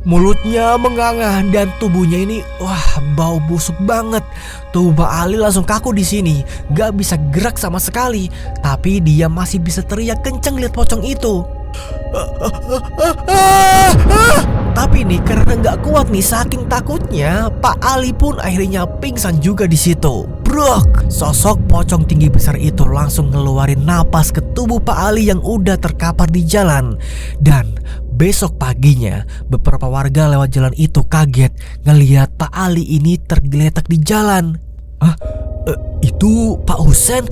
Mulutnya menganga dan tubuhnya ini bau busuk banget. Tubuh Pak Ali langsung kaku di sini, gak bisa gerak sama sekali. Tapi dia masih bisa teriak kenceng lihat pocong itu. Tapi nih karena gak kuat nih saking takutnya, Pak Ali pun akhirnya pingsan juga di situ. Brok, sosok pocong tinggi besar itu langsung ngeluarin napas ke tubuh Pak Ali yang udah terkapar di jalan. Dan besok paginya beberapa warga lewat jalan itu kaget ngelihat Pak Ali ini tergeletak di jalan. Itu Pak Husen.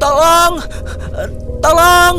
Tolong, tolong.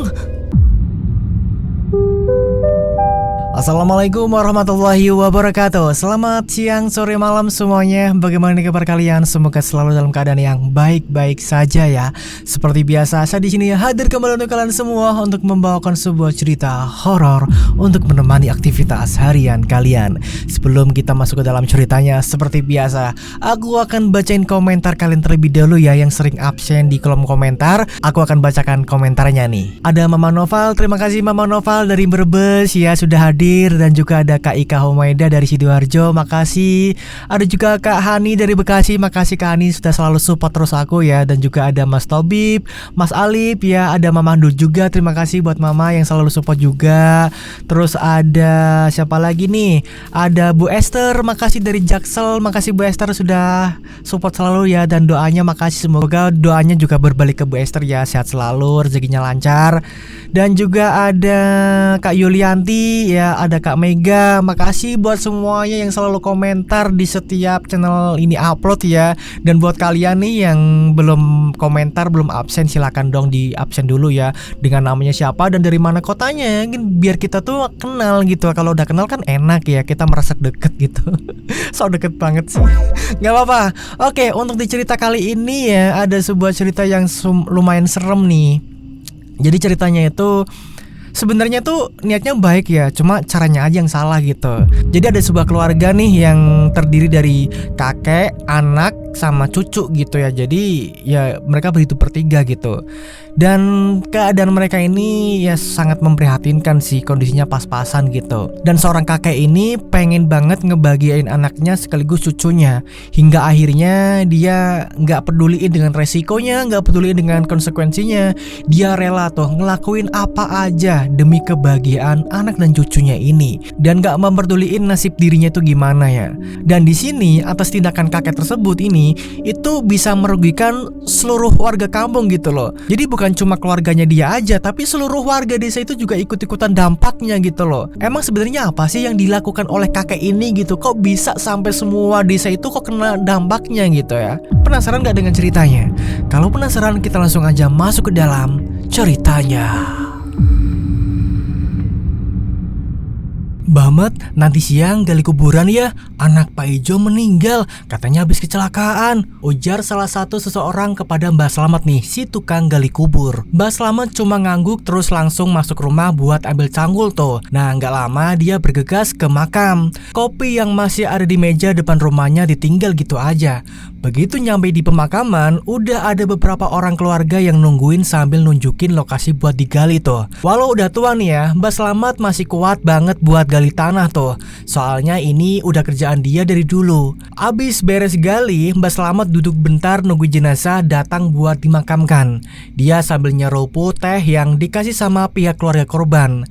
Assalamualaikum warahmatullahi wabarakatuh. Selamat siang, sore, malam semuanya. Bagaimana nih kabar kalian? Semoga selalu dalam keadaan yang baik-baik saja ya. Seperti biasa, saya di sini hadir kembali untuk kalian semua untuk membawakan sebuah cerita horor untuk menemani aktivitas harian kalian. Sebelum kita masuk ke dalam ceritanya, seperti biasa, aku akan bacain komentar kalian terlebih dahulu ya yang sering absen di kolom komentar. Aku akan bacakan komentarnya nih. Ada Mama Noval, terima kasih Mama Noval dari Brebes ya sudah hadir. Dan juga ada Kak Ika Humaida dari Sidoarjo, makasih. Ada juga Kak Hani dari Bekasi, makasih Kak Hani sudah selalu support terus aku ya. Dan juga ada Mas Tobib, Mas Alip ya, ada Mama Nur juga, terima kasih buat Mama yang selalu support juga. Terus ada siapa lagi nih? Ada Bu Esther, makasih dari Jaksel, makasih Bu Esther sudah support selalu ya. Dan doanya makasih, semoga doanya juga berbalik ke Bu Esther ya, sehat selalu, rezekinya lancar. Dan juga ada Kak Yulianti ya, ada Kak Mega, makasih buat semuanya yang selalu komentar di setiap channel ini upload ya. Dan buat kalian nih yang belum komentar, belum absen, silakan dong di absen dulu ya, dengan namanya siapa dan dari mana kotanya, biar kita tuh kenal gitu. Kalau udah kenal kan enak ya, kita merasa deket gitu. So deket banget sih. Gak apa-apa. Oke, untuk di cerita kali ini ya, ada sebuah cerita yang lumayan serem nih. Jadi ceritanya itu sebenarnya tuh niatnya baik ya, cuma caranya aja yang salah gitu. Jadi ada sebuah keluarga nih yang terdiri dari kakek, anak, sama cucu gitu ya. Jadi ya mereka berhidup bertiga gitu. Dan keadaan mereka ini ya sangat memprihatinkan sih, kondisinya pas-pasan gitu. Dan seorang kakek ini pengen banget ngebahagiain anaknya sekaligus cucunya, hingga akhirnya dia gak peduliin dengan resikonya, gak peduliin dengan konsekuensinya. Dia rela tuh ngelakuin apa aja demi kebahagiaan anak dan cucunya ini, dan gak memperduliin nasib dirinya itu gimana ya. Dan di sini atas tindakan kakek tersebut ini, itu bisa merugikan seluruh warga kampung gitu loh. Jadi bukan cuma keluarganya dia aja, tapi seluruh warga desa itu juga ikut-ikutan dampaknya gitu loh. Emang sebenarnya apa sih yang dilakukan oleh kakek ini gitu? Kok bisa sampai semua desa itu kok kena dampaknya gitu ya? Penasaran gak dengan ceritanya? Kalau penasaran, kita langsung aja masuk ke dalam ceritanya. Bamet, nanti siang gali kuburan ya. Anak Pak Ijo meninggal, katanya habis kecelakaan, ujar salah satu seseorang kepada Mbah Slamet nih, si tukang gali kubur. Mbah Slamet cuma ngangguk terus langsung masuk rumah buat ambil cangkul tuh. Nah gak lama dia bergegas ke makam. Kopi yang masih ada di meja depan rumahnya ditinggal gitu aja. Begitu nyampe di pemakaman, udah ada beberapa orang keluarga yang nungguin sambil nunjukin lokasi buat digali tuh. Walau udah tua nih ya, Mbah Slamet masih kuat banget buat gali tanah tuh. Soalnya ini udah kerjaan dia dari dulu. Abis beres gali, Mbah Slamet duduk bentar nunggu jenazah datang buat dimakamkan. Dia sambil nyerupu teh yang dikasih sama pihak keluarga korban.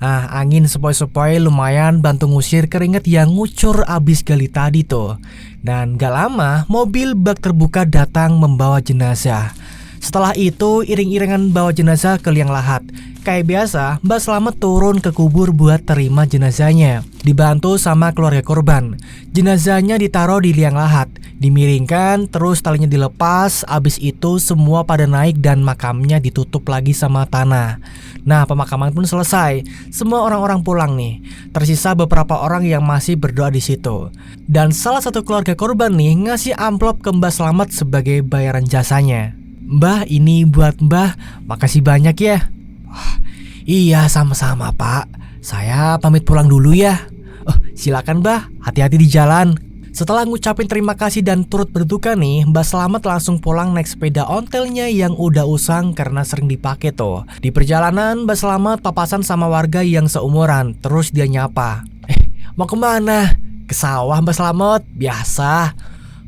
Angin sepoi-sepoi lumayan bantu ngusir keringat yang ngucur abis gali tadi tuh. Dan gak lama mobil bak terbuka datang membawa jenazah. Setelah itu iring-iringan bawa jenazah ke liang lahat. Kayak biasa, Mbah Slamet turun ke kubur buat terima jenazahnya, dibantu sama keluarga korban. Jenazahnya ditaruh di liang lahat, dimiringkan, terus talinya dilepas. Abis itu semua pada naik dan makamnya ditutup lagi sama tanah. Nah, pemakaman pun selesai. Semua orang-orang pulang nih. Tersisa beberapa orang yang masih berdoa di situ. Dan salah satu keluarga korban nih ngasih amplop ke Mbah Slamet sebagai bayaran jasanya. Mbah, ini buat Mbah, makasih banyak ya. Iya, sama-sama Pak. Saya pamit pulang dulu ya. Silakan Mbah, hati-hati di jalan. Setelah ngucapin terima kasih dan turut berduka nih, Mbah Slamet langsung pulang naik sepeda ontelnya yang udah usang karena sering dipakai tuh. Di perjalanan, Mbah Slamet papasan sama warga yang seumuran. Terus dia nyapa, mau kemana? Ke sawah Mbak Slamet, biasa.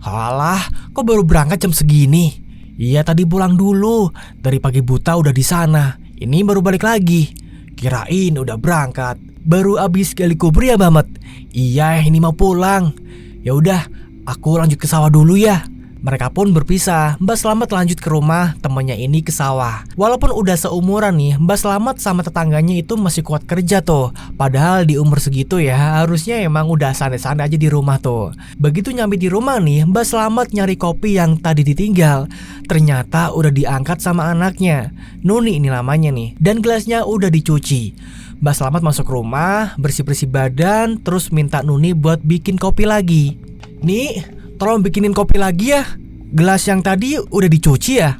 Halah, kok baru berangkat jam segini? Iya tadi pulang dulu, dari pagi buta udah di sana. Ini baru balik lagi. Kirain udah berangkat. Baru abis gali kubur ya Bamet? Iya ini mau pulang. Ya udah, aku lanjut ke sawah dulu ya. Mereka pun berpisah. Mbak Slamet lanjut ke rumah, temannya ini ke sawah. Walaupun udah seumuran nih, Mbak Slamet sama tetangganya itu masih kuat kerja tuh. Padahal di umur segitu ya, harusnya emang udah santai-santai aja di rumah tuh. Begitu nyampe di rumah nih, Mbak Slamet nyari kopi yang tadi ditinggal. Ternyata udah diangkat sama anaknya, Nuni ini namanya nih. Dan gelasnya udah dicuci. Mbak Slamet masuk rumah, bersih-bersih badan, terus minta Nuni buat bikin kopi lagi. Nih, tolong bikinin kopi lagi ya. Gelas yang tadi udah dicuci ya?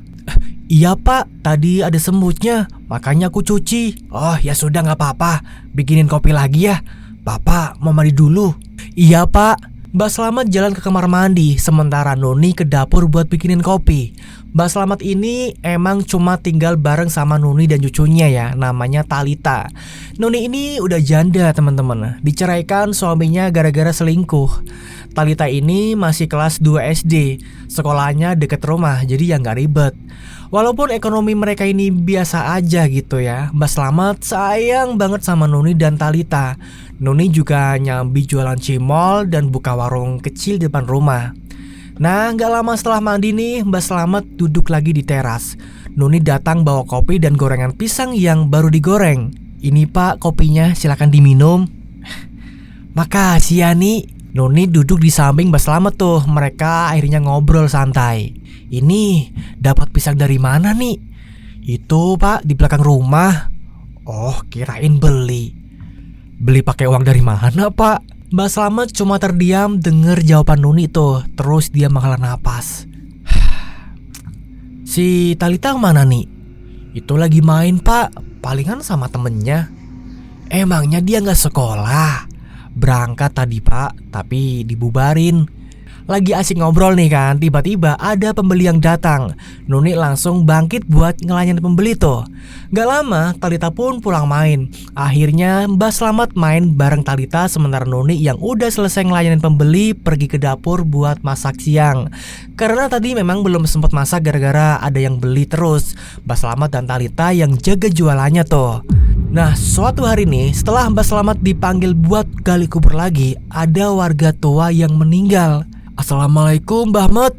Iya pak, tadi ada semutnya, makanya aku cuci. Oh ya sudah gak apa-apa, bikinin kopi lagi ya. Bapak mau mandi dulu. Iya pak. Mbak Slamet jalan ke kamar mandi, sementara Nuni ke dapur buat bikinin kopi. Mbak Slamet ini emang cuma tinggal bareng sama Nuni dan cucunya ya, namanya Talita. Nuni ini udah janda teman-teman, diceraikan suaminya gara-gara selingkuh. Talita ini masih kelas 2 SD, sekolahnya deket rumah jadi ya gak ribet. Walaupun ekonomi mereka ini biasa aja gitu ya, Mbak Slamet sayang banget sama Nuni dan Talita. Nuni juga nyambi jualan cimol dan buka warung kecil di depan rumah. Nah gak lama setelah mandi nih, Mbak Slamet duduk lagi di teras. Nuni datang bawa kopi dan gorengan pisang yang baru digoreng. Ini pak kopinya, silakan diminum. Makasih ya Ni. Nuni duduk di samping Mbak Slamet tuh. Mereka akhirnya ngobrol santai. Ini dapat pisang dari mana nih? Itu pak di belakang rumah. Oh kirain beli. Beli pakai uang dari mana pak? Mbak Slamet cuma terdiam denger jawaban Nuni tuh. Terus dia menghela napas. Si Talita mana nih? Itu lagi main pak, palingan sama temennya. Emangnya dia gak sekolah? Berangkat tadi pak, tapi dibubarin. Lagi asik ngobrol nih kan, tiba-tiba ada pembeli yang datang. Nuni langsung bangkit buat ngelayan pembeli tuh. Gak lama Talita pun pulang main. Akhirnya Mbak Slamet main bareng Talita, sementara Nuni yang udah selesai ngelayanin pembeli pergi ke dapur buat masak siang. Karena tadi memang belum sempat masak gara-gara ada yang beli terus. Mbak Slamet dan Talita yang jaga jualannya tuh. Nah suatu hari nih, setelah Mbak Slamet dipanggil buat gali kubur lagi, ada warga tua yang meninggal. Assalamualaikum Mbah Met.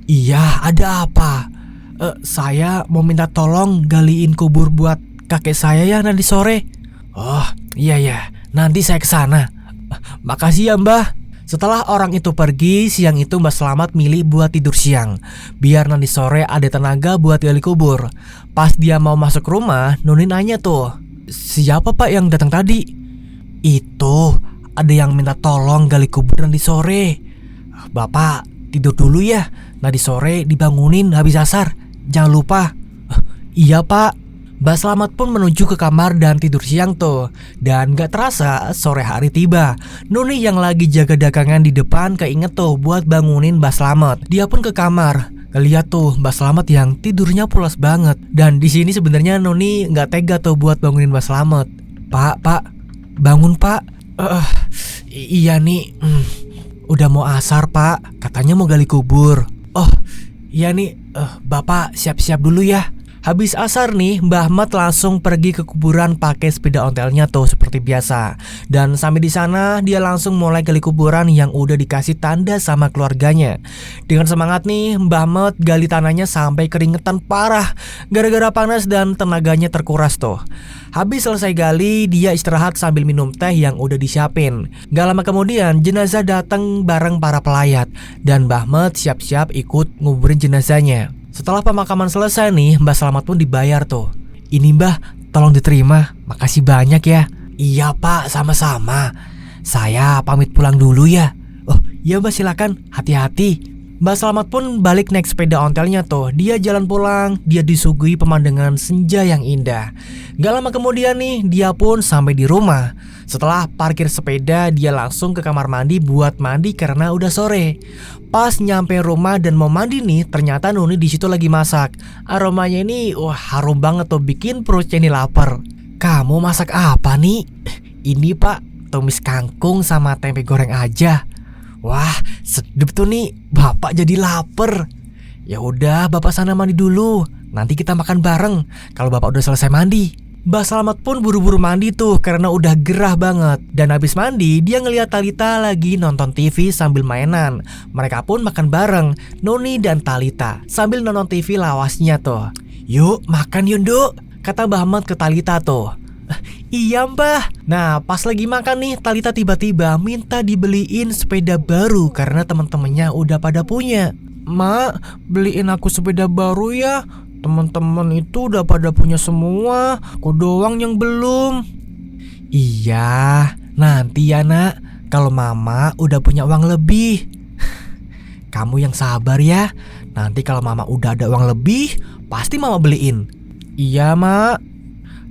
Iya ada apa? Saya mau minta tolong galiin kubur buat kakek saya ya nanti sore. Oh iya ya, nanti saya kesana. Makasih ya Mbah. Setelah orang itu pergi, siang itu Mbak Slamet milih buat tidur siang, biar nanti sore ada tenaga buat gali kubur. Pas dia mau masuk rumah, Nuni nanya tuh, siapa pak yang datang tadi? Itu ada yang minta tolong gali kubur nanti sore. Bapak tidur dulu ya, nanti sore dibangunin habis asar. Jangan lupa. Iya pak. Mbak Slamet pun menuju ke kamar dan tidur siang tuh. Dan gak terasa sore hari tiba. Nuni yang lagi jaga dagangan di depan keinget tuh buat bangunin Mbak Slamet. Dia pun ke kamar. Lihat tuh Mbak Slamet yang tidurnya pulas banget. Dan di sini sebenarnya Nuni gak tega tuh buat bangunin Mbak Slamet. Pak, bangun pak. Iya nih. Udah mau asar pak, katanya mau gali kubur. Oh iya nih, bapak siap-siap dulu ya. Habis asar nih, Mbah Met langsung pergi ke kuburan pakai sepeda ontelnya tuh seperti biasa. Dan sampai di sana dia langsung mulai gali kuburan yang udah dikasih tanda sama keluarganya. Dengan semangat nih, Mbah Met gali tanahnya sampai keringetan parah gara-gara panas dan tenaganya terkuras tuh. Habis selesai gali, dia istirahat sambil minum teh yang udah disiapin. Gak lama kemudian, jenazah datang bareng para pelayat dan Mbah Met siap-siap ikut nguburin jenazahnya. Setelah pemakaman selesai nih, Mbak Slamet pun dibayar tuh. Ini mbah, tolong diterima. Makasih banyak ya. Iya pak, sama-sama. Saya pamit pulang dulu ya. Oh iya mbak silakan, hati-hati. Mbak Slamet pun balik naik sepeda ontelnya tuh. Dia jalan pulang, dia disuguhi pemandangan senja yang indah. Gak lama kemudian nih, dia pun sampai di rumah. Setelah parkir sepeda, dia langsung ke kamar mandi buat mandi karena udah sore. Pas nyampe rumah dan mau mandi nih, ternyata Nuni di situ lagi masak. Aromanya ini wah harum banget tuh, bikin perutnya ini lapar. Kamu masak apa nih? Ini pak, tumis kangkung sama tempe goreng aja. Wah, sedep tuh nih, Bapak jadi lapar. Ya udah, Bapak sana mandi dulu. Nanti kita makan bareng kalau Bapak udah selesai mandi. Mbak Slamet pun buru-buru mandi tuh karena udah gerah banget. Dan habis mandi, dia ngeliat Thalita lagi nonton TV sambil mainan. Mereka pun makan bareng, Nuni dan Thalita, sambil nonton TV lawasnya tuh. Yuk makan yuk Nduk, kata Mbah Ahmad ke Thalita tuh. Iya Mbah. Nah pas lagi makan nih, Thalita tiba-tiba minta dibeliin sepeda baru karena teman-temannya udah pada punya. Mak, beliin aku sepeda baru ya. Teman-teman itu udah pada punya semua, aku doang yang belum. Iya, nanti ya nak, kalau mama udah punya uang lebih. Kamu yang sabar ya. Nanti kalau mama udah ada uang lebih, pasti mama beliin. Iya mak.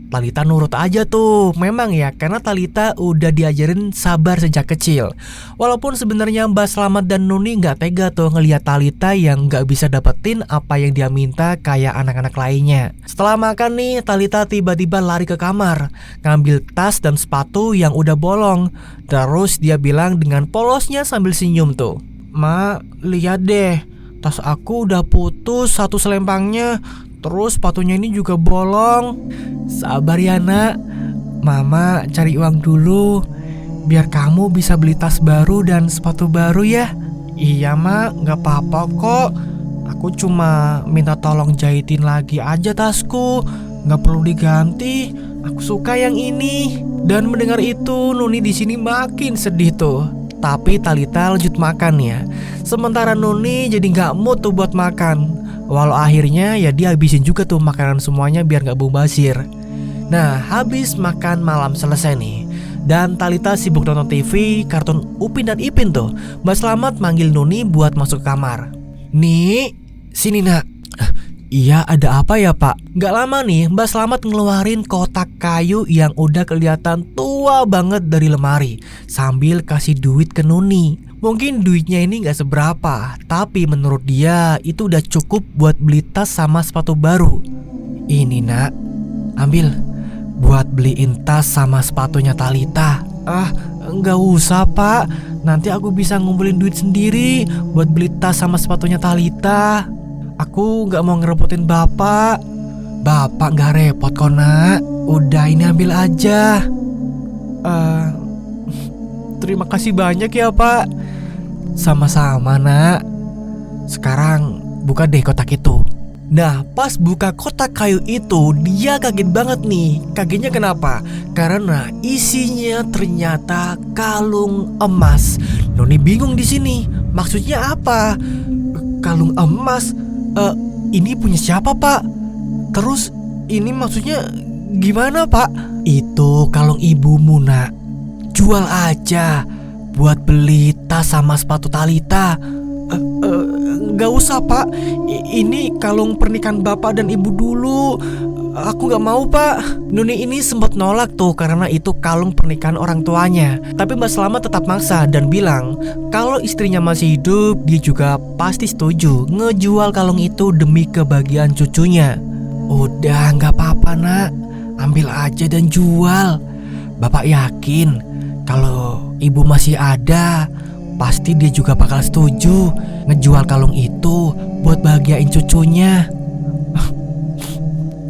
Thalita nurut aja tuh. Memang ya, karena Thalita udah diajarin sabar sejak kecil. Walaupun sebenarnya Mbak Slamet dan Nuni gak tega tuh ngelihat Thalita yang gak bisa dapetin apa yang dia minta kayak anak-anak lainnya. Setelah makan nih, Thalita tiba-tiba lari ke kamar, ngambil tas dan sepatu yang udah bolong. Terus dia bilang dengan polosnya sambil senyum tuh, "Mak, lihat deh, tas aku udah putus satu selempangnya. Terus sepatunya ini juga bolong." Sabar ya nak, mama cari uang dulu biar kamu bisa beli tas baru dan sepatu baru ya. Iya mak, gak apa-apa kok. Aku cuma minta tolong jahitin lagi aja tasku, gak perlu diganti. Aku suka yang ini. Dan mendengar itu, Nuni di sini makin sedih tuh. Tapi Thalita lanjut makan ya. Sementara Nuni jadi gak mood tuh buat makan. Walau akhirnya ya dia habisin juga tuh makanan semuanya biar gak mubazir. Nah habis makan malam selesai nih, dan Thalita sibuk nonton TV, kartun Upin dan Ipin tuh, Mbak Slamet manggil Nuni buat masuk ke kamar. "Nih, sini nak." "Iya ada apa ya pak?" Gak lama nih Mbak Slamet ngeluarin kotak kayu yang udah kelihatan tua banget dari lemari, sambil kasih duit ke Nuni. Mungkin duitnya ini gak seberapa, tapi menurut dia itu udah cukup buat beli tas sama sepatu baru. "Ini nak, ambil buat beliin tas sama sepatunya Thalita." "Ah, gak usah pak, nanti aku bisa ngumpulin duit sendiri buat beli tas sama sepatunya Thalita. Aku gak mau ngerepotin bapak." "Bapak gak repot kok nak, udah ini ambil aja." Terima kasih banyak ya pak." "Sama-sama nak. Sekarang buka deh kotak itu." Nah pas buka kotak kayu itu, dia kaget banget nih. Kagetnya kenapa? Karena isinya ternyata kalung emas. Nuni bingung di sini. Maksudnya apa? Kalung emas? Ini punya siapa pak? Terus ini maksudnya gimana pak? "Itu kalung ibumu nak. Jual aja buat beli tas sama sepatu Thalita." Gak usah pak, ini kalung pernikahan bapak dan ibu dulu. Aku gak mau pak." Nuni ini sempat nolak tuh karena itu kalung pernikahan orang tuanya. Tapi Mbak Slamet tetap maksa dan bilang kalau istrinya masih hidup, dia juga pasti setuju ngejual kalung itu demi kebahagiaan cucunya. "Udah gak apa-apa nak, ambil aja dan jual. Bapak yakin kalau ibu masih ada, pasti dia juga bakal setuju ngejual kalung itu buat bahagiain cucunya."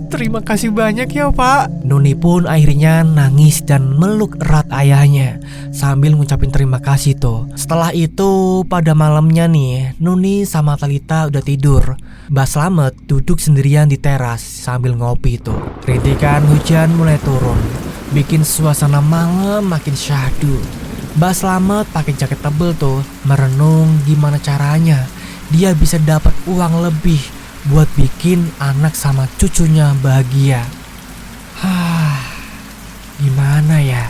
"Terima kasih banyak ya pak." Nuni pun akhirnya nangis dan meluk erat ayahnya sambil ngucapin terima kasih tuh. Setelah itu pada malamnya nih, Nuni sama Thalita udah tidur. Mbak Slamet duduk sendirian di teras sambil ngopi tuh. Rintikan hujan mulai turun, bikin suasana malam makin syahdu. Mbak Slamet pakai jaket tebel tuh, merenung gimana caranya dia bisa dapat uang lebih buat bikin anak sama cucunya bahagia. Gimana ya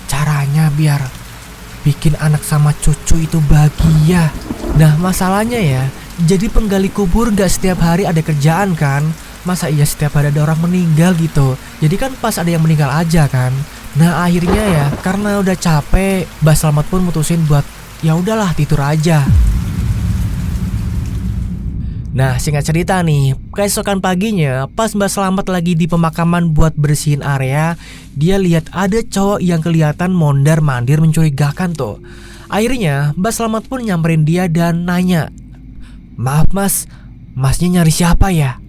caranya biar bikin anak sama cucu itu bahagia? Nah masalahnya ya, jadi penggali kubur gak setiap hari ada kerjaan kan? Masa iya setiap hari ada orang meninggal gitu? Jadi kan pas ada yang meninggal aja kan? Nah akhirnya ya karena udah capek, Mbak Slamet pun mutusin buat ya udahlah tidur aja. Nah, singkat cerita nih, keesokan paginya pas Mbak Slamet lagi di pemakaman buat bersihin area, dia lihat ada cowok yang kelihatan mondar-mandir mencurigakan tuh. Akhirnya Mbak Slamet pun nyamperin dia dan nanya, "Maaf mas, masnya nyari siapa ya?"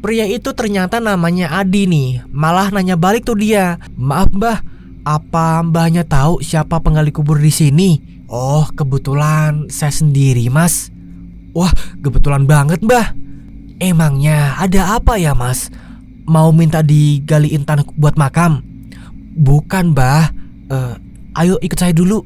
Pria itu ternyata namanya Adi nih. Malah nanya balik tuh dia, "Maaf mbah, apa mbahnya tahu siapa penggali kubur di sini?" "Oh, kebetulan saya sendiri mas." "Wah, kebetulan banget mbah. Emangnya ada apa ya mas? Mau minta digaliin tanah buat makam?" "Bukan mbah, ayo ikut saya dulu."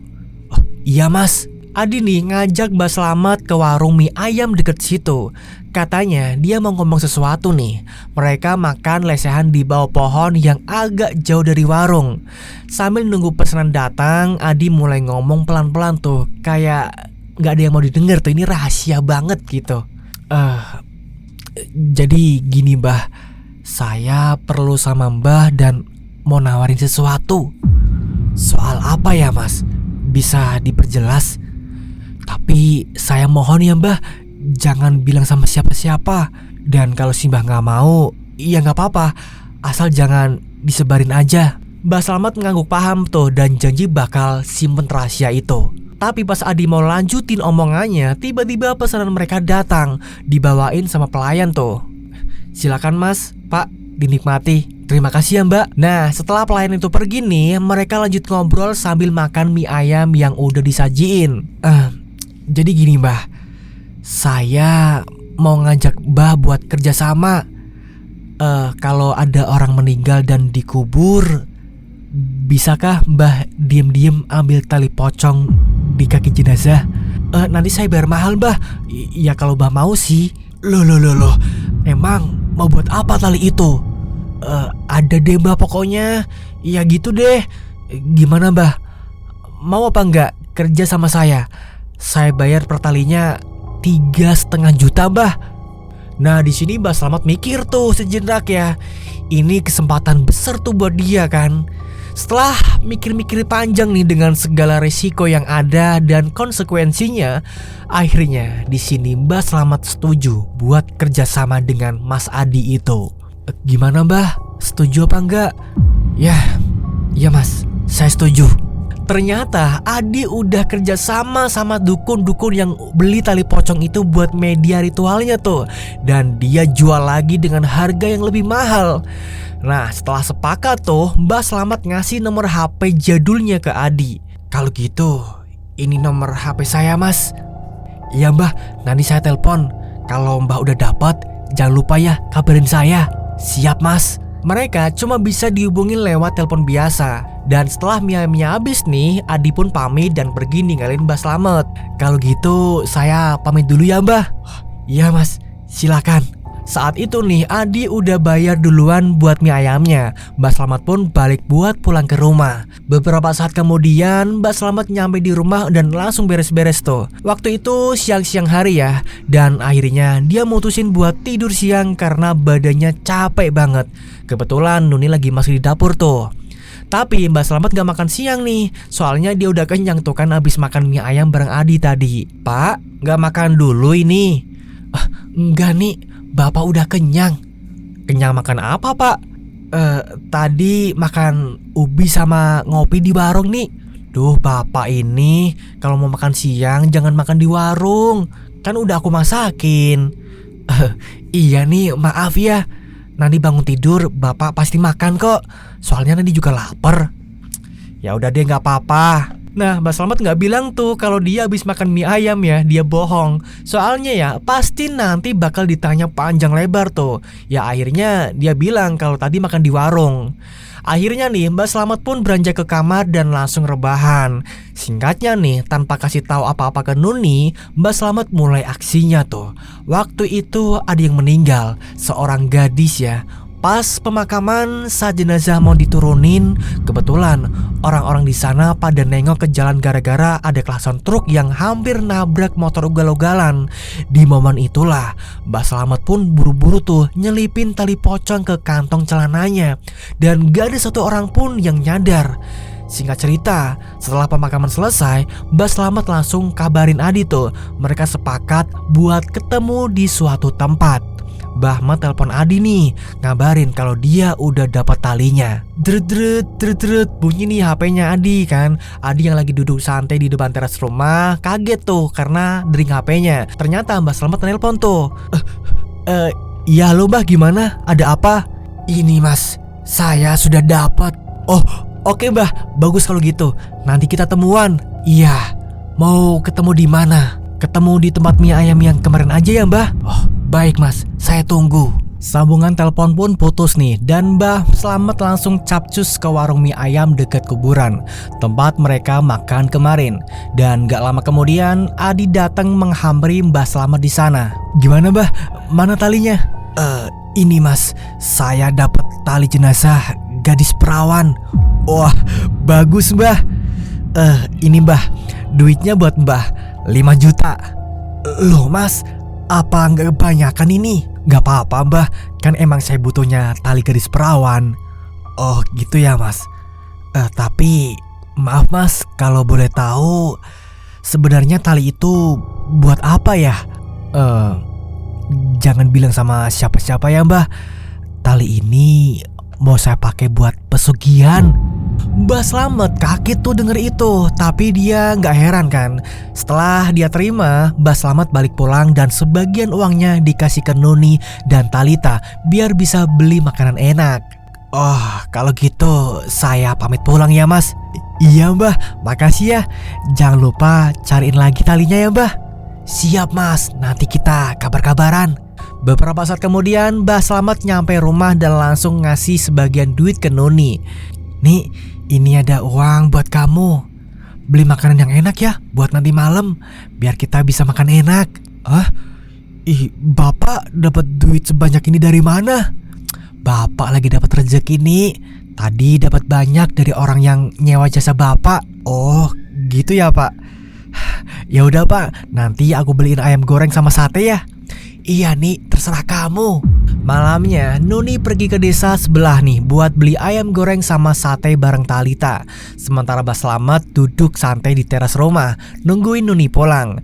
"Oh, iya mas." Adi nih ngajak Mbak Slamet ke warung mie ayam deket situ. Katanya dia mau ngomong sesuatu nih. Mereka makan lesehan di bawah pohon yang agak jauh dari warung. Sambil nunggu pesanan datang, Adi mulai ngomong pelan-pelan tuh, kayak gak ada yang mau didengar tuh, ini rahasia banget gitu. Jadi gini mbah, saya perlu sama mbah dan mau nawarin sesuatu." "Soal apa ya mas? Bisa diperjelas? Tapi saya mohon ya mbah, jangan bilang sama siapa-siapa. Dan kalau si mbah gak mau, ya gak apa-apa, asal jangan disebarin aja." Mbak Slamet ngangguk paham tuh dan janji bakal simpen rahasia itu. Tapi pas Adi mau lanjutin omongannya, tiba-tiba pesanan mereka datang, dibawain sama pelayan tuh. "Silakan mas, pak, dinikmati. Terima kasih ya mbak." Nah, setelah pelayan itu pergi nih, mereka lanjut ngobrol sambil makan mie ayam yang udah disajiin. Jadi gini mbah, saya mau ngajak mbah buat kerjasama. Kalau ada orang meninggal dan dikubur, bisakah mbah diem-diem ambil tali pocong di kaki jenazah? Nanti saya bayar mahal mbah." "Ya kalau mbah mau sih." Loh, emang mau buat apa tali itu?" Ada deh mbah pokoknya. "Ya gitu deh. Gimana mbah? Mau apa enggak kerja sama saya? Saya bayar per talinya 3,5 juta mbah." Nah di sini Mbak Slamet mikir tuh sejenak ya. Ini kesempatan besar tuh buat dia kan. Setelah mikir-mikir panjang nih dengan segala resiko yang ada dan konsekuensinya, akhirnya di sini Mbak Slamet setuju buat kerjasama dengan Mas Adi itu. "Gimana mbah? Setuju apa enggak?" Ya mas, saya setuju." Ternyata Adi udah kerja sama dukun-dukun yang beli tali pocong itu buat media ritualnya tuh. Dan dia jual lagi dengan harga yang lebih mahal. Nah setelah sepakat tuh, Mbak Slamet ngasih nomor HP jadulnya ke Adi. "Kalau gitu, ini nomor HP saya mas." "Iya mbah, nanti saya telepon. Kalau mbah udah dapat, jangan lupa ya kabarin saya." "Siap mas." Mereka cuma bisa dihubungin lewat telepon biasa. Dan setelah mie-nya habis nih, Adi pun pamit dan pergi ninggalin Mbak Slamet. "Kalau gitu saya pamit dulu ya mbah." "Iya mas, silakan." Saat itu nih Adi udah bayar duluan buat mie ayamnya. Mbak Slamet pun balik buat pulang ke rumah. Beberapa saat kemudian Mbak Slamet nyampe di rumah dan langsung beres-beres tuh. Waktu itu siang-siang hari ya. Dan akhirnya dia mutusin buat tidur siang karena badannya capek banget. Kebetulan Nuni lagi masuk di dapur tuh. Tapi Mbak Slamet gak makan siang nih. Soalnya dia udah kenyang tuh kan abis makan mie ayam bareng Adi tadi. "Pak, gak makan dulu ini?" "Enggak nih, Bapak udah kenyang." "Kenyang makan apa pak?" Tadi makan ubi sama ngopi di warung nih." "Duh bapak ini, kalau mau makan siang jangan makan di warung. Kan udah aku masakin." "Iya nih, maaf ya. Nanti bangun tidur bapak pasti makan kok. Soalnya nanti juga lapar." "Ya udah deh gak apa-apa." Nah Mbak Slamet gak bilang tuh kalau dia habis makan mie ayam ya. Dia bohong. Soalnya ya pasti nanti bakal ditanya panjang lebar tuh. Ya akhirnya dia bilang kalau tadi makan di warung. Akhirnya nih Mbak Slamet pun beranjak ke kamar dan langsung rebahan. Singkatnya nih, tanpa kasih tahu apa-apa ke Nuni, Mbak Slamet mulai aksinya tuh. Waktu itu ada yang meninggal, seorang gadis ya. Pas pemakaman, saat jenazah mau diturunin, kebetulan orang-orang di sana pada nengok ke jalan gara-gara ada klakson truk yang hampir nabrak motor ugal-ugalan. Di momen itulah Mbak Slamet pun buru-buru tuh nyelipin tali pocong ke kantong celananya. Dan gak ada satu orang pun yang nyadar. Singkat cerita, setelah pemakaman selesai, Mbah Slamet langsung kabarin Adi tuh. Mereka sepakat buat ketemu di suatu tempat. Mbah Ahmad telepon Adi nih, ngabarin kalau dia udah dapat talinya. Dret, bunyi nih HP-nya Adi kan. Adi yang lagi duduk santai di depan teras rumah kaget tuh karena dering HP-nya. Ternyata Mbah Slamet nelpon tuh. Iya lo Mbah, gimana? Ada apa? Ini Mas, saya sudah dapat. Oh, oke Mbah, bagus kalau gitu. Nanti kita temuan. Iya, mau ketemu di mana? Ketemu di tempat mie ayam yang kemarin aja ya Mbah? Oh, baik Mas, saya tunggu. Sambungan telepon pun putus nih, dan Mbah Slamet langsung capcus ke warung mie ayam dekat kuburan, tempat mereka makan kemarin. Dan gak lama kemudian Adi datang menghampiri Mbah Slamet di sana. Gimana Mbah? Mana talinya? Ini Mas, saya dapat tali jenazah gadis perawan. Wah, bagus Mbah. Ini Mbah, duitnya buat Mbah 5 juta. Loh Mas, apa nggak kebanyakan ini? Nggak apa-apa Mbah, kan emang saya butuhnya tali gadis perawan. Oh gitu ya Mas. Tapi maaf Mas, kalau boleh tahu sebenarnya tali itu buat apa ya? Jangan bilang sama siapa-siapa ya Mbah. Tali ini mau saya pakai buat pesugihan. Mbah Slamet kaget tuh denger itu, tapi dia nggak heran kan. Setelah dia terima, Mbah Slamet balik pulang dan sebagian uangnya dikasih ke Nuni dan Talita biar bisa beli makanan enak. Oh, kalau gitu saya pamit pulang ya Mas. Iya Mbah, makasih ya. Jangan lupa cariin lagi talinya ya Mbah. Siap Mas, nanti kita kabar-kabaran. Beberapa saat kemudian Mbah Slamet nyampe rumah dan langsung ngasih sebagian duit ke Nuni. Nih, ini ada uang buat kamu. Beli makanan yang enak ya, buat nanti malam, biar kita bisa makan enak. Bapak dapat duit sebanyak ini dari mana? Bapak lagi dapat rezeki nih. Tadi dapat banyak dari orang yang nyewa jasa Bapak. Oh, gitu ya Pak. Ya udah Pak, nanti aku beliin ayam goreng sama sate ya. Iya nih, terserah kamu. Malamnya Nuni pergi ke desa sebelah nih buat beli ayam goreng sama sate bareng Talita. Sementara Mbah Slamet duduk santai di teras rumah nungguin Nuni pulang.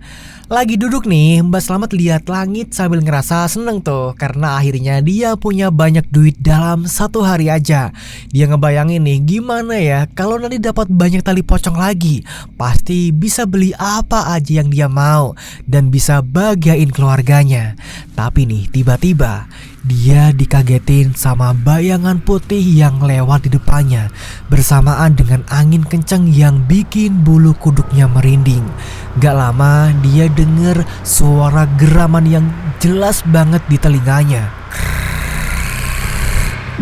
Lagi duduk nih, Mbah Slamet lihat langit sambil ngerasa seneng tuh karena akhirnya dia punya banyak duit dalam satu hari aja. Dia ngebayangin nih gimana ya kalau nanti dapat banyak tali pocong lagi. Pasti bisa beli apa aja yang dia mau dan bisa bahagiain keluarganya. Tapi nih tiba-tiba dia dikagetin sama bayangan putih yang lewat di depannya bersamaan dengan angin kencang yang bikin bulu kuduknya merinding. Gak lama dia denger suara geraman yang jelas banget di telinganya.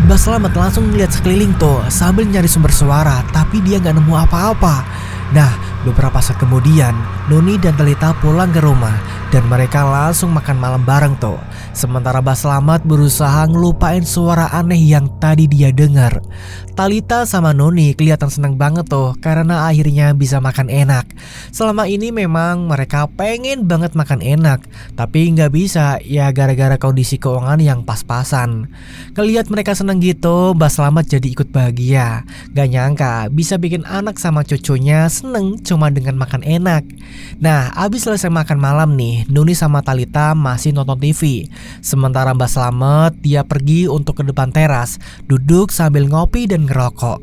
Mbah Slamet langsung lihat sekeliling tuh sambil nyari sumber suara, tapi dia gak nemu apa-apa. Nah, beberapa saat kemudian Nuni dan Talita pulang ke rumah dan mereka langsung makan malam bareng tuh. Sementara Mbah Slamet berusaha ngelupain suara aneh yang tadi dia dengar. Talita sama Nuni kelihatan seneng banget tuh karena akhirnya bisa makan enak. Selama ini memang mereka pengen banget makan enak, tapi nggak bisa ya gara-gara kondisi keuangan yang pas-pasan. Ngelihat mereka seneng gitu, Mbah Slamet jadi ikut bahagia. Gak nyangka bisa bikin anak sama cucunya seneng cuma dengan makan enak. Nah, abis selesai makan malam nih, Nuni sama Talita masih nonton TV. Sementara Mbah Slamet dia pergi untuk ke depan teras, duduk sambil ngopi dan ngerokok.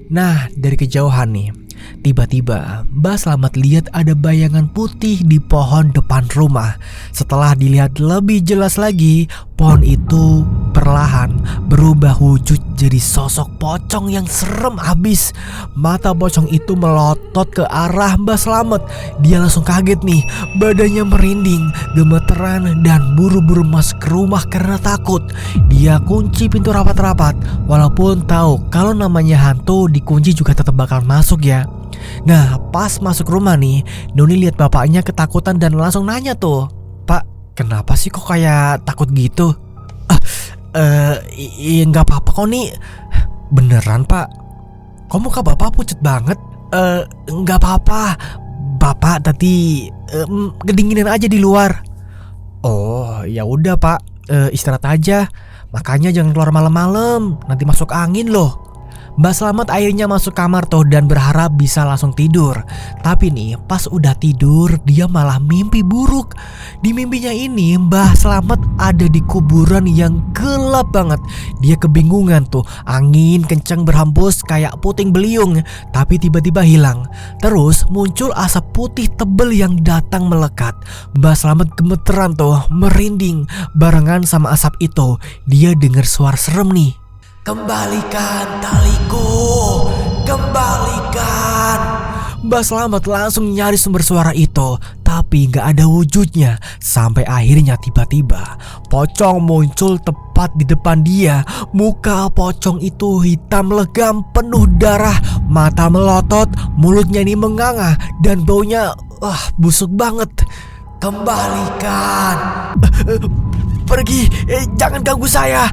Nah, dari kejauhan nih, tiba-tiba Mbah Slamet lihat ada bayangan putih di pohon depan rumah. Setelah dilihat lebih jelas lagi, pohon itu perlahan berubah wujud jadi sosok pocong yang serem abis. Mata pocong itu melotot ke arah Mbah Slamet. Dia langsung kaget nih, badannya merinding, gemeteran dan buru-buru masuk ke rumah karena takut. Dia kunci pintu rapat-rapat, walaupun tahu kalau namanya hantu dikunci juga tetap bakal masuk ya. Nah, pas masuk rumah nih, Nuni lihat bapaknya ketakutan dan langsung nanya tuh, "Pak, kenapa sih kok kayak takut gitu?" Nggak apa-apa kok nih. Beneran Pak? Kok muka Bapak pucat banget? Nggak apa-apa. Bapak tadi kedinginan aja di luar. Oh, ya udah Pak, istirahat aja. Makanya jangan keluar malam-malam, nanti masuk angin loh. Mbak Slamet akhirnya masuk kamar tuh dan berharap bisa langsung tidur. Tapi nih pas udah tidur dia malah mimpi buruk. Di mimpinya ini Mbah Slamet ada di kuburan yang gelap banget. Dia kebingungan tuh, angin kencang berhembus kayak puting beliung, tapi tiba-tiba hilang. Terus muncul asap putih tebel yang datang melekat. Mbah Slamet gemeteran tuh, merinding. Barengan sama asap itu dia dengar suara serem nih. Kembalikan taliku, kembalikan. Mbah Slamet langsung nyari sumber suara itu, tapi gak ada wujudnya. Sampai akhirnya tiba-tiba pocong muncul tepat di depan dia. Muka pocong itu hitam legam, penuh darah, mata melotot, mulutnya ini menganga, dan baunya busuk banget. Kembalikan. Pergi, jangan ganggu saya.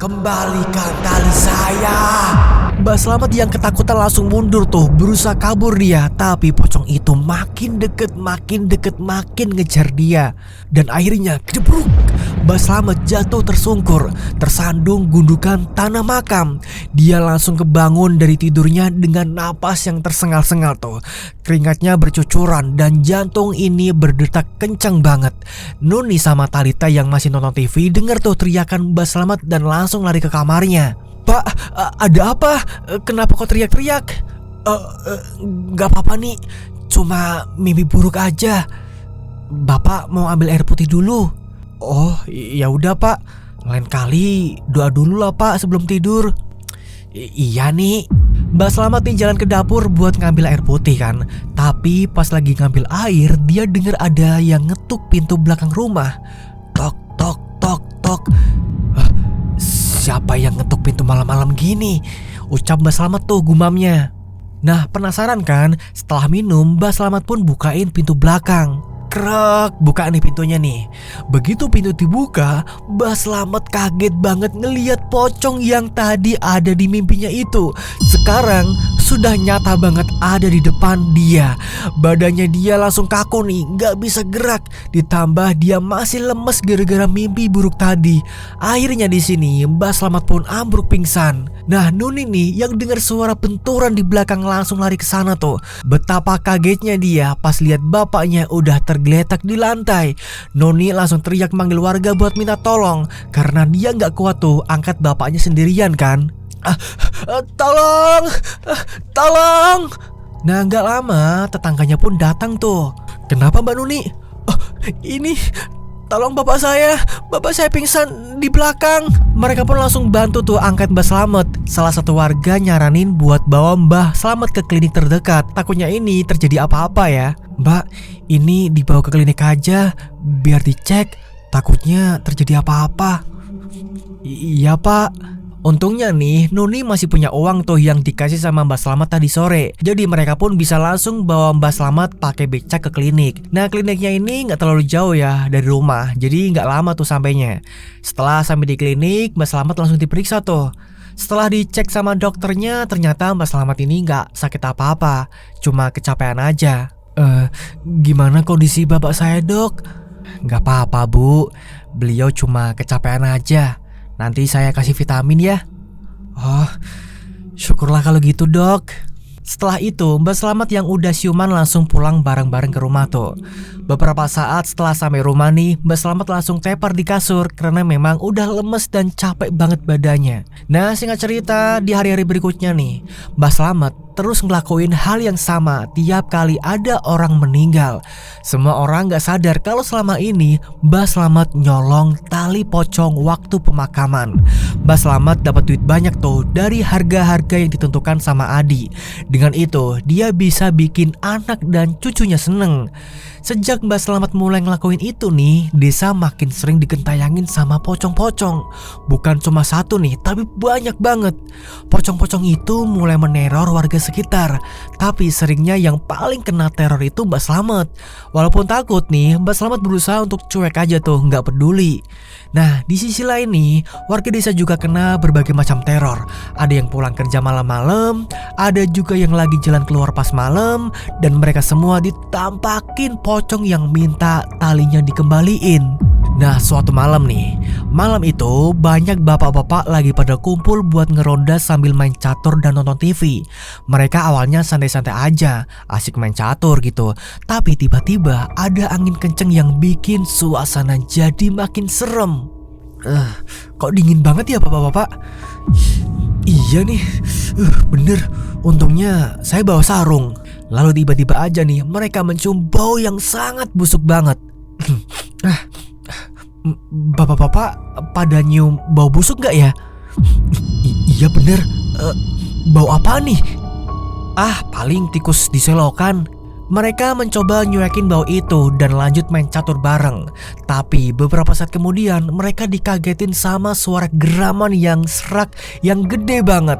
Kembalikan tali saya. Mbah Slamet yang ketakutan langsung mundur tuh, berusaha kabur dia. Tapi pocong itu makin deket, makin ngejar dia. Dan akhirnya kejebruk. Mbah Slamet jatuh tersungkur, tersandung gundukan tanah makam. Dia langsung kebangun dari tidurnya dengan napas yang tersengal-sengal tuh. Keringatnya bercucuran dan jantung ini berdetak kencang banget. Nuni sama Talita yang masih nonton TV dengar tuh teriakan Mbah Slamet dan langsung lari ke kamarnya. Pak, ada apa? Kenapa kau teriak-teriak? Gak apa-apa nih, cuma mimpi buruk aja. Bapak mau ambil air putih dulu. Oh, ya udah Pak. Lain kali doa dulu lah Pak sebelum tidur. Iya nih. Mbah Slamet nih jalan ke dapur buat ngambil air putih kan. Tapi pas lagi ngambil air, dia dengar ada yang ngetuk pintu belakang rumah. Tok tok tok tok. Siapa yang ngetuk pintu malam-malam gini? Ucap Mbah Slamet tuh gumamnya. Nah, penasaran kan? Setelah minum, Mbah Slamet pun bukain pintu belakang. Krek, buka nih pintunya nih. Begitu pintu dibuka, Mbah Slamet kaget banget ngeliat pocong yang tadi ada di mimpinya itu. Sekarang sudah nyata banget ada di depan dia. Badannya dia langsung kaku nih, gak bisa gerak. Ditambah dia masih lemes gara-gara mimpi buruk tadi. Akhirnya di sini Mbah Slamet pun ambruk pingsan. Nah, Nuni nih yang dengar suara benturan di belakang langsung lari ke sana tuh. Betapa kagetnya dia pas lihat bapaknya udah tergeletak di lantai. Nuni langsung teriak manggil warga buat minta tolong karena dia nggak kuat tuh angkat bapaknya sendirian kan. Tolong, tolong. Nah, nggak lama tetangganya pun datang tuh. Kenapa Mbak Nuni? Ini tolong bapak saya pingsan di belakang. Mereka pun langsung bantu tuh angkat Mbah Slamet. Salah satu warga nyaranin buat bawa Mbah Slamet ke klinik terdekat. Takutnya ini terjadi apa-apa ya. Mbak, ini dibawa ke klinik aja biar dicek. Takutnya terjadi apa-apa. Iya Pak. Untungnya nih Nuni masih punya uang tuh yang dikasih sama Mbah Slamet tadi sore. Jadi mereka pun bisa langsung bawa Mbah Slamet pakai becak ke klinik. Nah, kliniknya ini nggak terlalu jauh ya dari rumah, jadi nggak lama tuh sampainya. Setelah sampai di klinik, Mbah Slamet langsung diperiksa tuh. Setelah dicek sama dokternya, ternyata Mbah Slamet ini nggak sakit apa-apa, cuma kecapean aja. Gimana kondisi bapak saya dok? Nggak apa-apa bu, beliau cuma kecapean aja. Nanti saya kasih vitamin ya. Oh, syukurlah kalau gitu dok. Setelah itu Mbah Slamet yang udah siuman langsung pulang bareng-bareng ke rumah tuh. Beberapa saat setelah sampai rumah nih, Mbah Slamet langsung tepar di kasur karena memang udah lemes dan capek banget badannya. Nah, singkat cerita di hari-hari berikutnya nih, Mbah Slamet terus ngelakuin hal yang sama tiap kali ada orang meninggal. Semua orang gak sadar kalau selama ini Mbah Slamet nyolong tali pocong waktu pemakaman. Mbah Slamet dapat duit banyak tuh dari harga-harga yang ditentukan sama Adi. Dengan itu dia bisa bikin anak dan cucunya seneng. Sejak Mbah Slamet mulai ngelakuin itu nih, desa makin sering digentayangin sama pocong-pocong. Bukan cuma satu nih, tapi banyak banget. Pocong-pocong itu mulai meneror warga sekitar. Tapi seringnya yang paling kena teror itu Mbah Slamet. Walaupun takut nih, Mbah Slamet berusaha untuk cuek aja tuh, nggak peduli. Nah, di sisi lain nih, warga desa juga kena berbagai macam teror. Ada yang pulang kerja malam-malam, ada juga yang lagi jalan keluar pas malam, dan mereka semua ditampakin pocong yang minta talinya dikembaliin. Nah, suatu malam nih, Malam itu banyak bapak-bapak lagi pada kumpul buat ngeronda sambil main catur dan nonton TV. Mereka awalnya santai-santai aja, asik main catur gitu. Tapi tiba-tiba ada angin kenceng yang bikin suasana jadi makin serem. Kok dingin banget ya bapak-bapak? Iya nih, bener. Untungnya saya bawa sarung. Lalu tiba-tiba aja nih mereka mencium bau yang sangat busuk banget. Bapak-bapak pada nyium bau busuk gak ya? Iya bener. Bau apa nih? Paling tikus diselokan. Mereka mencoba nyuekin bau itu dan lanjut main catur bareng. Tapi beberapa saat kemudian mereka dikagetin sama suara geraman yang serak yang gede banget.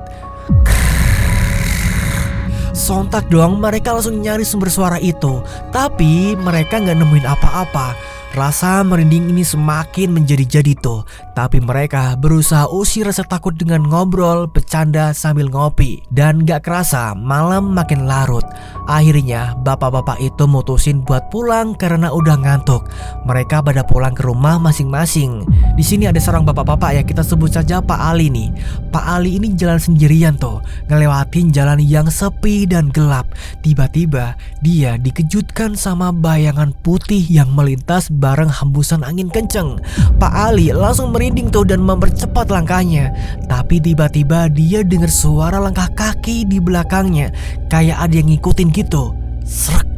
Sontak dong mereka langsung nyari sumber suara itu. Tapi mereka gak nemuin apa-apa. Rasa merinding ini semakin menjadi-jadi tuh. Tapi mereka berusaha usir rasa takut dengan ngobrol, bercanda sambil ngopi. Dan gak kerasa malam makin larut. Akhirnya bapak-bapak itu mutusin buat pulang karena udah ngantuk. Mereka pada pulang ke rumah masing-masing. Di sini ada seorang bapak-bapak ya, kita sebut saja Pak Ali nih. Pak Ali ini jalan sendirian tuh, ngelewatin jalan yang sepi dan gelap. Tiba-tiba dia dikejutkan sama bayangan putih yang melintas bareng hembusan angin kenceng. Pak Ali langsung merinding tuh dan mempercepat langkahnya. Tapi tiba-tiba dia dengar suara langkah kaki di belakangnya, kayak ada yang ngikutin gitu. Srek,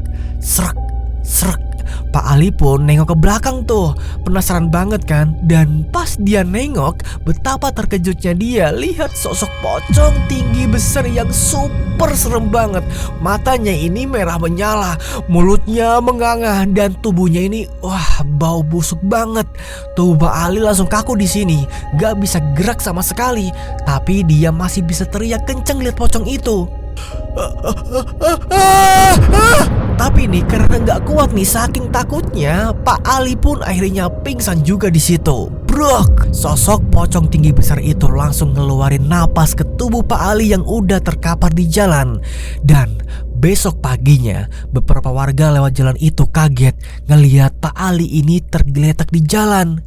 srek, srek. Pak Ali pun nengok ke belakang tuh, penasaran banget kan. Dan pas dia nengok, betapa terkejutnya dia lihat sosok pocong tinggi besar yang super serem banget. Matanya ini merah menyala, mulutnya menganga, dan tubuhnya ini bau busuk banget. Tubuh Pak Ali langsung kaku di sini, gak bisa gerak sama sekali. Tapi dia masih bisa teriak kenceng lihat pocong itu. Tapi nih karena nggak kuat nih saking takutnya, Pak Ali pun akhirnya pingsan juga di situ. Brok, sosok pocong tinggi besar itu langsung ngeluarin napas ke tubuh Pak Ali yang udah terkapar di jalan. Dan besok paginya beberapa warga lewat jalan itu kaget ngelihat Pak Ali ini tergeletak di jalan.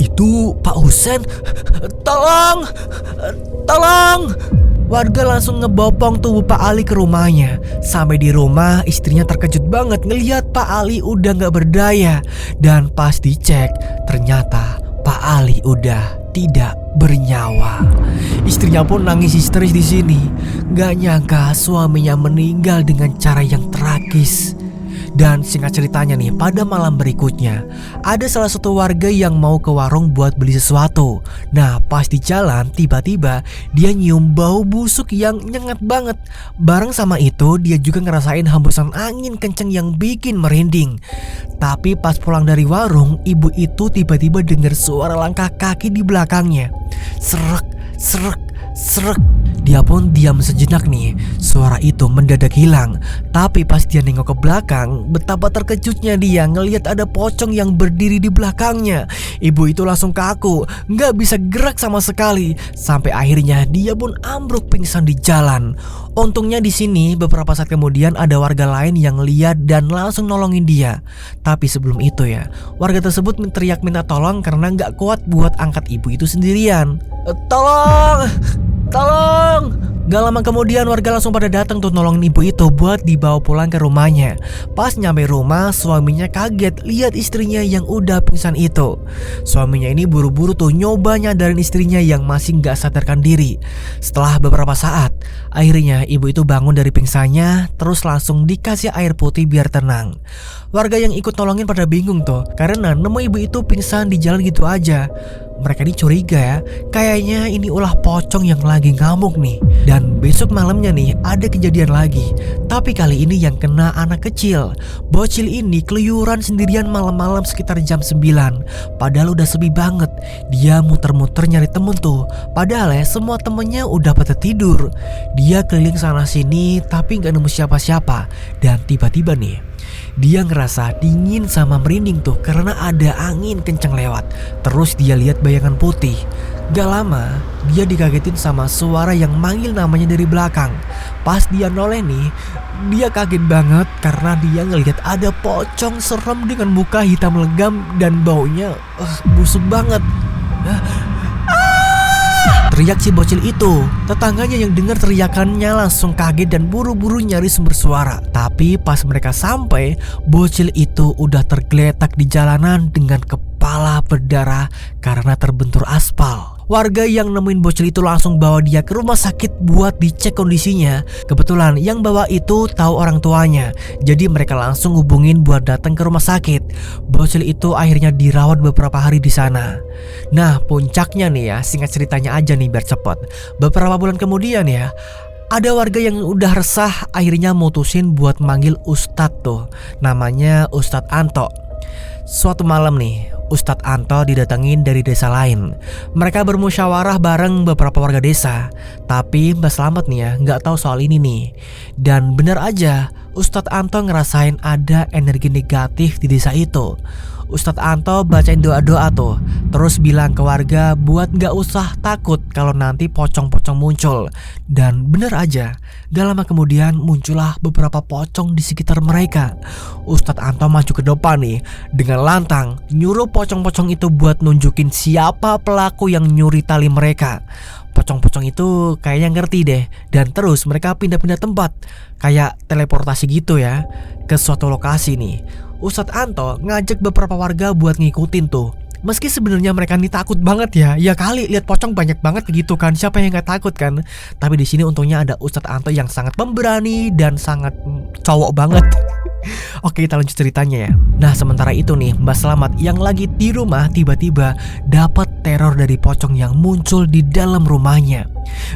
Itu Pak Husen, tolong, tolong. Warga langsung ngebopong tubuh Pak Ali ke rumahnya. Sampai di rumah istrinya terkejut banget ngelihat Pak Ali udah gak berdaya. Dan pas dicek ternyata Pak Ali udah tidak bernyawa. Istrinya pun nangis histeris di sini. Gak nyangka suaminya meninggal dengan cara yang tragis. Dan singkat ceritanya nih, pada malam berikutnya ada salah satu warga yang mau ke warung buat beli sesuatu. Nah pas di jalan tiba-tiba dia nyium bau busuk yang nyengat banget. Bareng sama itu dia juga ngerasain hembusan angin kenceng yang bikin merinding. Tapi pas pulang dari warung, ibu itu tiba-tiba dengar suara langkah kaki di belakangnya. Serak, serak, serak. Dia pun diam sejenak nih. Suara itu mendadak hilang. Tapi pas dia nengok ke belakang, betapa terkejutnya dia ngelihat ada pocong yang berdiri di belakangnya. Ibu itu langsung kaku, nggak bisa gerak sama sekali. Sampai akhirnya dia pun ambruk pingsan di jalan. Untungnya di sini beberapa saat kemudian ada warga lain yang lihat dan langsung nolongin dia. Tapi sebelum itu ya, warga tersebut teriak minta tolong karena nggak kuat buat angkat ibu itu sendirian. Tolong! Tolong! Gak lama kemudian warga langsung pada datang tuh nolongin ibu itu buat dibawa pulang ke rumahnya. Pas nyampe rumah suaminya kaget lihat istrinya yang udah pingsan itu. Suaminya ini buru-buru tuh nyoba nyadarin istrinya yang masih gak sadarkan diri. Setelah beberapa saat, akhirnya ibu itu bangun dari pingsannya, terus langsung dikasih air putih biar tenang. Warga yang ikut nolongin pada bingung tuh karena nemu ibu itu pingsan di jalan gitu aja. Mereka ini curiga ya, kayaknya ini ulah pocong yang lagi ngamuk nih. Dan besok malamnya nih ada kejadian lagi. Tapi kali ini yang kena anak kecil. Bocil ini keluyuran sendirian malam-malam sekitar jam 9. Padahal udah sepi banget. Dia muter-muter nyari temen tuh. Padahal ya semua temennya udah pada tidur. Dia keliling sana sini tapi gak nemu siapa-siapa. Dan tiba-tiba nih dia ngerasa dingin sama merinding tuh karena ada angin kenceng lewat. Terus dia lihat bayangan putih. Gak lama, dia dikagetin sama suara yang manggil namanya dari belakang. Pas dia noleh nih, dia kaget banget karena dia ngelihat ada pocong serem dengan muka hitam legam dan baunya busuk banget. Teriak si bocil itu. Tetangganya yang dengar teriakannya langsung kaget dan buru-buru nyari sumber suara. Tapi pas mereka sampai, bocil itu udah tergeletak di jalanan dengan kepala berdarah karena terbentur aspal. Warga yang nemuin bocil itu langsung bawa dia ke rumah sakit buat dicek kondisinya. Kebetulan yang bawa itu tahu orang tuanya, jadi mereka langsung hubungin buat datang ke rumah sakit. Bocil itu akhirnya dirawat beberapa hari di sana. Nah, puncaknya nih ya, singkat ceritanya aja nih biar cepet. Beberapa bulan kemudian ya, ada warga yang udah resah akhirnya mutusin buat manggil Ustadz tuh. Namanya Ustadz Anto. Suatu malam nih, Ustadz Anto didatengin dari desa lain. Mereka bermusyawarah bareng beberapa warga desa. Tapi Mbak Slamet nih ya nggak tahu soal ini nih. Dan bener aja, Ustadz Anto ngerasain ada energi negatif di desa itu. Ustadz Anto bacain doa-doa tuh, terus bilang ke warga buat gak usah takut kalau nanti pocong-pocong muncul. Dan bener aja, gak lama kemudian muncullah beberapa pocong di sekitar mereka. Ustadz Anto maju ke depan nih dengan lantang, nyuruh pocong-pocong itu buat nunjukin siapa pelaku yang nyuri tali mereka. Pocong-pocong itu kayaknya ngerti deh, dan terus mereka pindah-pindah tempat, kayak teleportasi gitu ya, ke suatu lokasi nih. Ustadz Anto ngajak beberapa warga buat ngikutin tuh. Meski sebenarnya mereka nih takut banget ya kali lihat pocong banyak banget begitu kan, siapa yang nggak takut kan? Tapi di sini untungnya ada Ustadz Anto yang sangat pemberani dan sangat cowok banget. Oke, kita lanjut ceritanya ya. Nah, sementara itu nih, Mbak Slamet yang lagi di rumah tiba-tiba dapat teror dari pocong yang muncul di dalam rumahnya.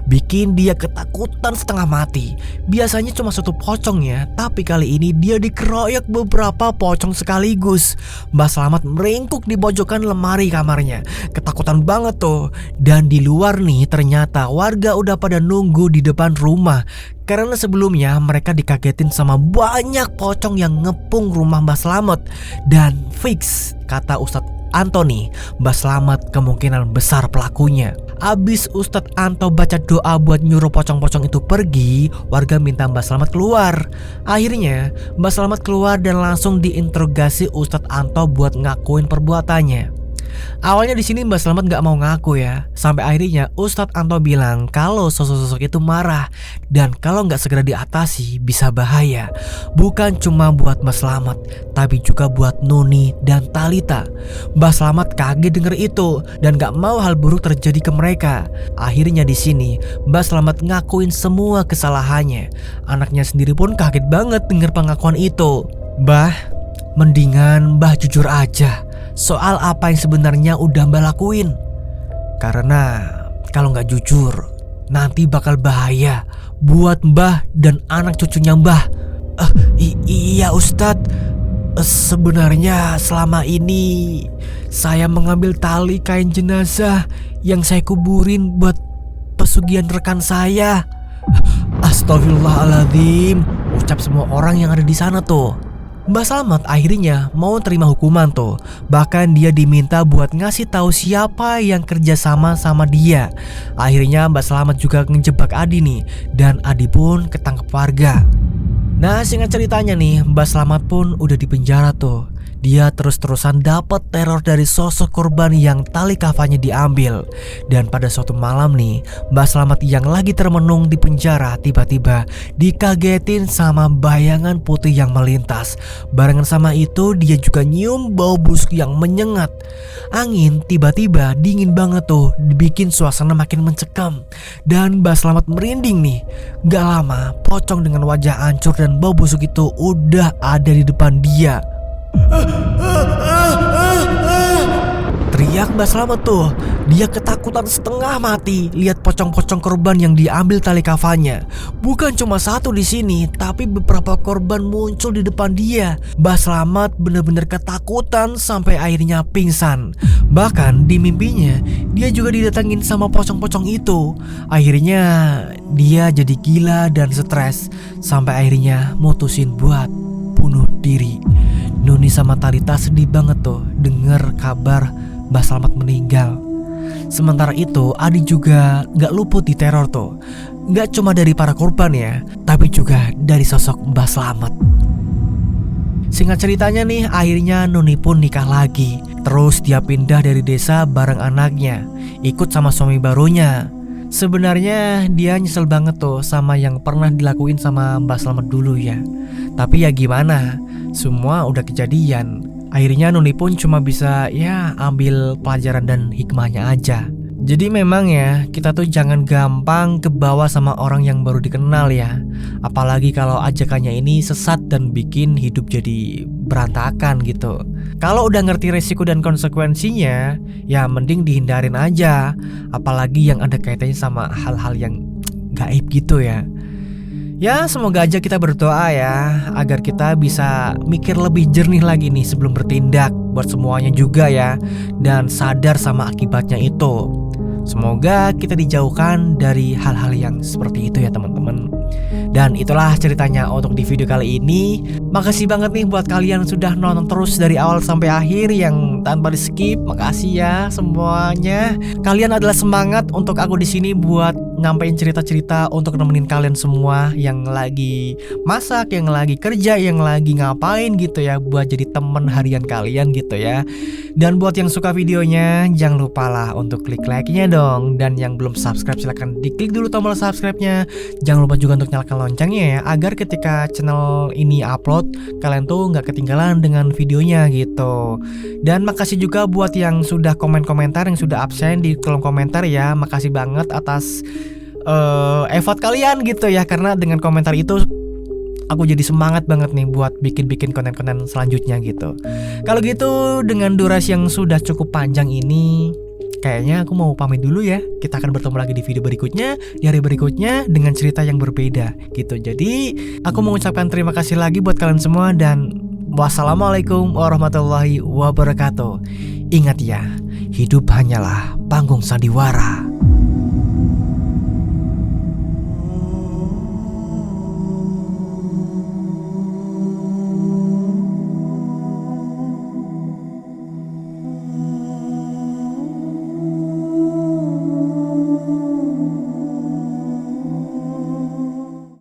Bikin dia ketakutan setengah mati. Biasanya cuma satu pocong ya, tapi kali ini dia dikeroyok beberapa pocong sekaligus. Mbak Slamet meringkuk di pojokan lemari kamarnya. Ketakutan banget tuh. Dan di luar nih ternyata warga udah pada nunggu di depan rumah. Karena sebelumnya mereka dikagetin sama banyak pocong yang ngepung rumah Mbak Slamet. Dan fix, kata Ustadz Antoni, Mbak Slamet kemungkinan besar pelakunya. Abis Ustadz Anto baca doa buat nyuruh pocong-pocong itu pergi, warga minta Mbak Slamet keluar. Akhirnya Mbak Slamet keluar dan langsung diinterogasi Ustadz Anto buat ngakuin perbuatannya. Awalnya di sini Mbak Slamet nggak mau ngaku ya. Sampai akhirnya Ustadz Anto bilang kalau sosok-sosok itu marah dan kalau nggak segera diatasi bisa bahaya. Bukan cuma buat Mbak Slamet, tapi juga buat Nuni dan Talita. Mbak Slamet kaget denger itu dan nggak mau hal buruk terjadi ke mereka. Akhirnya di sini Mbak Slamet ngakuin semua kesalahannya. Anaknya sendiri pun kaget banget denger pengakuan itu. Mbah, mendingan Mbah jujur aja soal apa yang sebenarnya udah Mbah lakuin. Karena kalau nggak jujur nanti bakal bahaya buat Mbah dan anak cucunya Mbah. Iya Ustadz, sebenarnya selama ini saya mengambil tali kain jenazah yang saya kuburin buat pesugihan rekan saya. Astagfirullahaladzim, ucap semua orang yang ada di sana tuh. Mbak Slamet akhirnya mau terima hukuman tuh. Bahkan dia diminta buat ngasih tahu siapa yang kerja sama dia. Akhirnya Mbak Slamet juga ngejebak Adi nih, dan Adi pun ketangkep warga. Nah, singkat ceritanya nih, Mbak Slamet pun udah dipenjara tuh. Dia terus-terusan dapat teror dari sosok korban yang tali kafannya diambil. Dan pada suatu malam nih, Mbak Slamet yang lagi termenung di penjara tiba-tiba dikagetin sama bayangan putih yang melintas. Barengan sama itu dia juga nyium bau busuk yang menyengat. Angin tiba-tiba dingin banget tuh, dibikin suasana makin mencekam. Dan Mbak Slamet merinding nih. Gak lama, pocong dengan wajah hancur dan bau busuk itu udah ada di depan dia. Teriak Mbak Slamet tuh. Dia ketakutan setengah mati lihat pocong-pocong korban yang diambil tali kafannya. Bukan cuma satu di sini, tapi beberapa korban muncul di depan dia. Mbak Slamet bener-bener ketakutan sampai akhirnya pingsan. Bahkan di mimpinya dia juga didatengin sama pocong-pocong itu. Akhirnya dia jadi gila dan stres sampai akhirnya mutusin buat bunuh diri. Nuni sama Talita sedih banget tuh denger kabar Mbak Slamet meninggal. Sementara itu Adi juga gak luput di teror tuh. Gak cuma dari para korban ya, tapi juga dari sosok Mbah Slamet. Singkat ceritanya nih, akhirnya Nuni pun nikah lagi. Terus dia pindah dari desa bareng anaknya, ikut sama suami barunya. Sebenarnya dia nyesel banget tuh sama yang pernah dilakuin sama Mbah Slamet dulu ya. Tapi ya gimana, semua udah kejadian. Akhirnya Nuni pun cuma bisa ya ambil pelajaran dan hikmahnya aja. Jadi memang ya, kita tuh jangan gampang kebawa sama orang yang baru dikenal ya. Apalagi kalau ajakannya ini sesat dan bikin hidup jadi berantakan gitu. Kalau udah ngerti resiko dan konsekuensinya, ya mending dihindarin aja. Apalagi yang ada kaitannya sama hal-hal yang gaib gitu ya. Ya semoga aja kita berdoa ya, agar kita bisa mikir lebih jernih lagi nih sebelum bertindak. Buat semuanya juga ya, dan sadar sama akibatnya itu. Semoga kita dijauhkan dari hal-hal yang seperti itu ya teman-teman. Dan itulah ceritanya untuk di video kali ini. Makasih banget nih buat kalian sudah nonton terus dari awal sampai akhir, yang tanpa di skip. Makasih ya semuanya. Kalian adalah semangat untuk aku di sini buat nyampein cerita-cerita untuk nemenin kalian semua yang lagi masak, yang lagi kerja, yang lagi ngapain gitu ya, buat jadi temen harian kalian gitu ya. Dan buat yang suka videonya, jangan lupa lah untuk klik like-nya dong. Dan yang belum subscribe silahkan diklik dulu tombol subscribe-nya. Jangan lupa juga untuk nyalakan loncengnya ya, agar ketika channel ini upload, kalian tuh gak ketinggalan dengan videonya gitu. Dan makasih juga buat yang sudah komen-komentar, yang sudah absen di kolom komentar ya. Makasih banget atas effort kalian gitu ya, karena dengan komentar itu aku jadi semangat banget nih buat bikin konten-konten selanjutnya gitu. Kalau gitu dengan durasi yang sudah cukup panjang ini, kayaknya aku mau pamit dulu ya. Kita akan bertemu lagi di video berikutnya, di hari berikutnya dengan cerita yang berbeda gitu. Jadi aku mengucapkan terima kasih lagi buat kalian semua, dan wassalamualaikum warahmatullahi wabarakatuh. Ingat ya, hidup hanyalah panggung sandiwara.